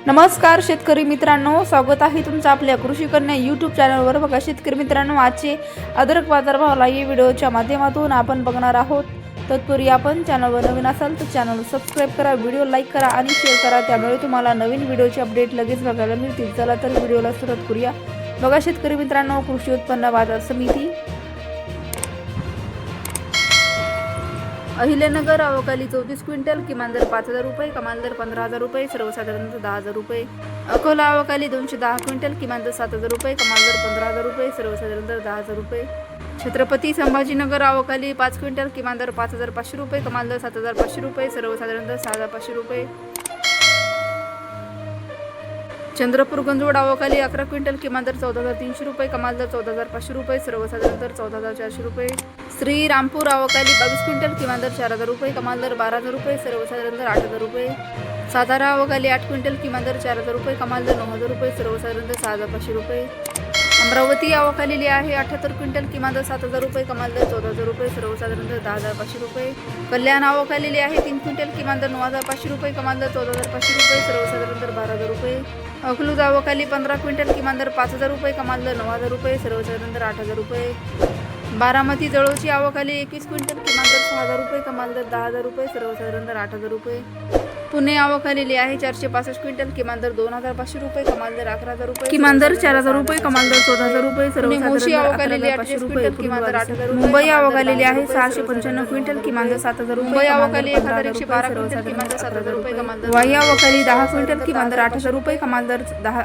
नमस्कार शेतकरी मित्रांनो, स्वागत आहे तुमचं आपल्या कृषी कन्या यूट्यूब चॅनलवर। बघा शेतकरी मित्रांनो, आजचे अद्रक बाजारभाव लाईव्ह व्हिडिओच्या माध्यमातून आपण बघणार आहोत। तत्पूर्वी आपण चॅनलवर नवीन असाल तर चॅनल सबस्क्राइब करा, व्हिडिओ लाईक करा आणि शेअर करा, त्यामुळे तुम्हाला नवीन व्हिडिओचे अपडेट लगेच बघायला मिळतील। चला तर व्हिडिओला सुरुवात करूया। बघा शेतकरी मित्रांनो, कृषी उत्पन्न बाजार समिती अहिल्यानगर अवकाली 34 क्विंटल, किमान दर 5000 रुपये, कमाल दर 15000 रुपये, सर्वसाधारण दर 10000 रुपये। अकोला अवकाली 210 क्विंटल, किमान दर 7000 रुपये, कमाल दर 15000 रुपये, सर्वसाधारण दर 10000 रुपये। छत्रपती संभाजीनगर अवकाली 5 क्विंटल, किमान दर 5500 रुपये, कमाल दर 7500 रुपये, सर्वसाधारण दर 6500 रुपये। चंद्रपूर गंजवड अवकाली 11 क्विंटल, किमान दर 14300 रुपये, कमाल दर 14500 रुपये, सर्वसाधारण दर 14400 रुपये। श्रीरामपूर अवकाली 22 क्विंटल, किमान दर 4000 रुपये, कमाल दर 12000 रुपये, सर्वसाधारण दर 8000 रुपये। सातारा अवकाली 8 क्विंटल, किमान दर 4000 रुपये, कमाल दर 9000 रुपये, सर्वसाधारण दर 6500 रुपये। अमरावती अवकालेली आहे 78 क्विंटल, किमान दर 7000 रुपये, कमाल दर 14000 रुपये, सर्वसाधारण दर 10500 रुपये। कल्याण अवकालेली आहे 3 क्विंटल, किमान दर 9500 रुपये, कमाल दर 14500 रुपये, सर्वसाधारण दर 12000 रुपये। अकलूज अवकाली 15 क्विंटल, किमान दर 5000 रुपये, कमाल दर 9000 रुपये, सर्वसाधारण दर 8000 रुपये। बारामती जळोची अवकाली 21 क्विंटल, किमान दर 6000 रुपये, कमाल दर 10000 रुपये, सर्वसाधारण दर 8000 रुपये। पुणे अवकालेली आहे 465 क्विंटल, किमान दर 2500 रुपये, कमाल दर 11000 रुपये, किमान दर 4000 रुपये, कमाल दर 14000 रुपये, सर्वसाधारण अवकालेली 8 रुपये, किमान दर 8000 रुपये। मुंबई अवकालेली आहे 695 क्विंटल, किमान दर 7000 रुपये, मुंबई अवकाली 1112 क्विंटल, किमान दर 7000 रुपये, कमाल दर। वाई अवकाली 10 क्विंटल, किमान दर 8000 रुपये, कमाल दर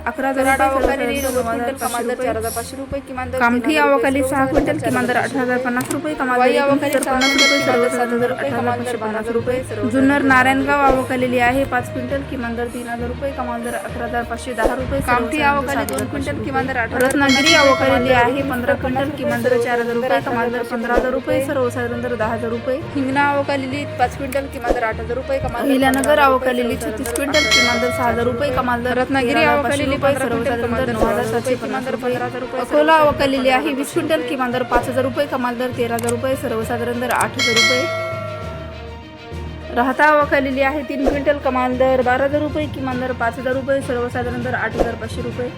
11000 रुपये, कमाल दर 4500 रुपये, किमान दर। कामठी अवकाली 6 क्विंटल, किमान दर 8050 रुपये, कमाल दर 5000 रुपये, सर्वसाधारण दर 8050 रुपये। जुन्नर नारायणगाव अवकालेली आहे 5 क्विंटल, किमान दर 3000 रुपये, कमाल दर 11510 रुपये। कामठी अवकाली 2 क्विंटल, किमान दर 18। रत्नागिरी अवकालेली आहे 15 क्विंटल, किमान दर 4000 रुपये, कमाल दर 15000 रुपये, सर्वसाधारण दर 10000 रुपये। हिंगणा अवकालेली 5 क्विंटल, किमान दर 8000 रुपये, कमाल। अहिल्यानगर अवकालेली 36 क्विंटल, किमान दर 6000 रुपये, कमाल दर। रत्नागिरी अवकालेली 15 क्विंटल, कमाल दर 9700, कमाल दर 15000 रुपये। अकोला अवकालेली आहे 20 क्विंटल, किमान दर 5000 रुपये, कमाल दर 13000 रुपये, सर्वसाधारण दर 8000 रुपये। राहता अवकालेली आहे 3 क्विंटल, कमाल दर 12000 रुपये, किमान दर 5000 रुपये, सर्वसाधारण दर 8500 रुपये।